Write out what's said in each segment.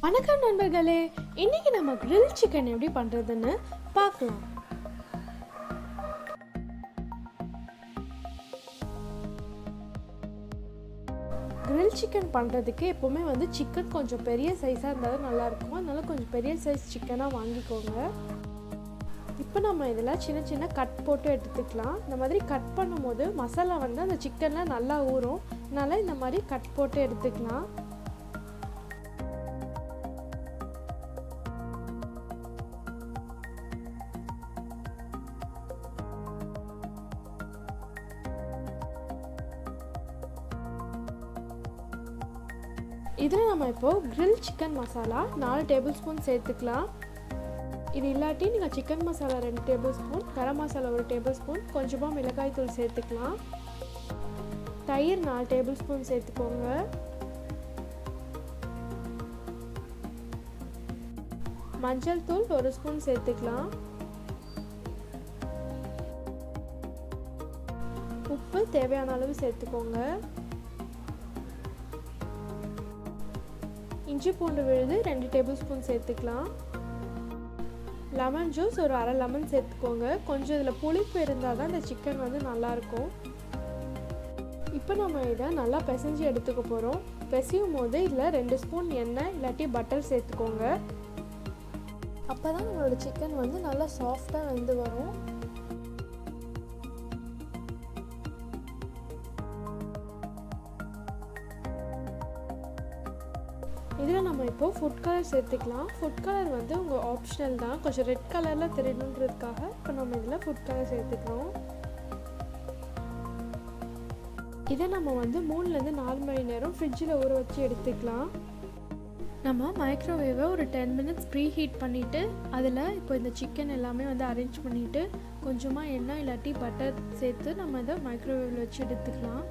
வணக்கம் நண்பர்களே, இன்னைக்கு நம்ம கிரில் சிக்கன் எப்படி பண்ணுறதுன்னு பார்க்கலாம். கிரில் சிக்கன் பண்ணுறதுக்கு எப்போவுமே சிக்கன் கொஞ்சம் பெரிய சைஸாக இருந்தாலும் நல்லாயிருக்கும். அதனால கொஞ்சம் பெரிய சைஸ் சிக்கனாக வாங்கிக்கோங்க. இப்போ நம்ம இதில் சின்ன சின்ன கட் போட்டு எடுத்துக்கலாம். இந்த மாதிரி கட் பண்ணும்போது மசாலா அந்த சிக்கனில் நல்லா ஊறும். அதனால் இந்த மாதிரி கட் போட்டு எடுத்துக்கலாம். இதில் நம்ம இப்போது grill chicken masala 4 table spoon சேர்த்துக்கலாம். இது இல்லாட்டி நீங்கள் chicken masala 2 table spoon, garam masala 1 table spoon, கொஞ்சமாக மிளகாய் தூள் சேர்த்துக்கலாம். தயிர் 4 டேபிள் ஸ்பூன் சேர்த்துக்கோங்க. மஞ்சள் தூள் 1 ஸ்பூன் சேர்த்துக்கலாம். உப்பு தேவையான அளவு சேர்த்துக்கோங்க. இஞ்சி பூண்டு விழுது 2 டேபிள் ஸ்பூன் சேர்த்துக்கலாம். லெமன் ஜூஸ் ஒரு அரை லெமன் சேர்த்துக்கோங்க. கொஞ்சம் இதில் புளிப்பு இருந்தால் தான் இந்த சிக்கன் நல்லாயிருக்கும். இப்போ நம்ம இதை நல்லா பிசைஞ்சு எடுத்துக்க போகிறோம். பிசையும் போது இதில் 2 ஸ்பூன் எண்ணெய் இல்லாட்டி பட்டர் சேர்த்துக்கோங்க. அப்போ தான் நம்மளோட சிக்கன் நல்லா சாஃப்டாக வெந்து வரும். இதில் நம்ம இப்போது ஃபுட் கலர் சேர்த்துக்கலாம். ஃபுட் கலர் உங்கள் ஆப்ஷனல் தான். கொஞ்சம் ரெட் கலரில் தெரியணுன்றதுக்காக இப்போ நம்ம இதில் ஃபுட் கலர் சேர்த்துக்கிறோம். இதை நம்ம 3லேருந்து 4 மணி நேரம் ஃப்ரிட்ஜில் ஊற வச்சு எடுத்துக்கலாம். நம்ம மைக்ரோவேவை ஒரு 10 மினிட்ஸ் ப்ரீ ஹீட் பண்ணிவிட்டு அதில் இப்போ இந்த சிக்கன் எல்லாமே அரேஞ்ச் பண்ணிவிட்டு கொஞ்சமாக எண்ணெய் இல்லாட்டி பட்டர் சேர்த்து நம்ம இதை மைக்ரோவேவில் வச்சு எடுத்துக்கலாம்.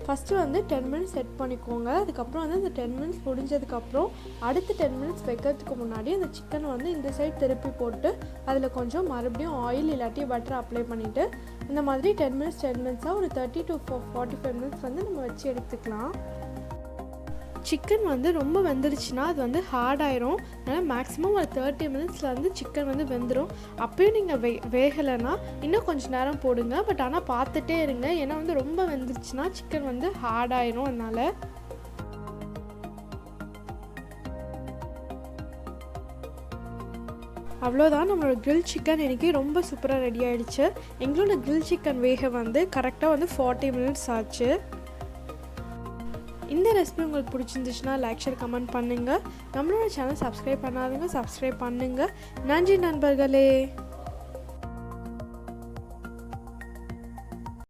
ஃபஸ்ட்டு 10 மினிட்ஸ் செட் பண்ணிக்கோங்க. அதுக்கப்புறம் அந்த 10 மினிட்ஸ் முடிஞ்சதுக்கப்புறம் அடுத்த 10 மினிட்ஸ் வைக்கிறதுக்கு முன்னாடி அந்த சிக்கனை இந்த சைட் திருப்பி போட்டு அதில் கொஞ்சம் மறுபடியும் ஆயில் இல்லாட்டி பட்டர் அப்ளை பண்ணிவிட்டு இந்த மாதிரி 10 மினிட்ஸாக ஒரு 30 to 45 மினிட்ஸ் நம்ம வச்சு எடுத்துக்கலாம். சிக்கன் ரொம்ப வெந்துருச்சுன்னா அது ஹார்ட் ஆயிரும். அதனால் மேக்ஸிமம் ஒரு 30 மினிட்ஸில் சிக்கன் வெந்துடும். அப்பயும் நீங்கள் வேகலைன்னா இன்னும் கொஞ்சம் நேரம் போடுங்க. பட் ஆனால் பார்த்துட்டே இருங்க. ஏன்னா ரொம்ப வெந்துருச்சுன்னா சிக்கன் ஹார்ட் ஆயிரும். அதனால் அவ்வளோதான், நம்மளோட கிரில் சிக்கன் இன்றைக்கி ரொம்ப சூப்பராக ரெடி ஆகிடுச்சு. எங்களோட கிரில் சிக்கன் வேக கரெக்டாக 40 மினிட்ஸ் ஆச்சு. இந்த ரெசிபி உங்களுக்கு பிடிச்சிருந்துச்சுன்னா லைக், ஷேர், கமெண்ட் பண்ணுங்கள். நம்மளோட சேனல் சப்ஸ்கிரைப் பண்ணாதவங்க சப்ஸ்கிரைப் பண்ணுங்கள். நன்றி நண்பர்களே.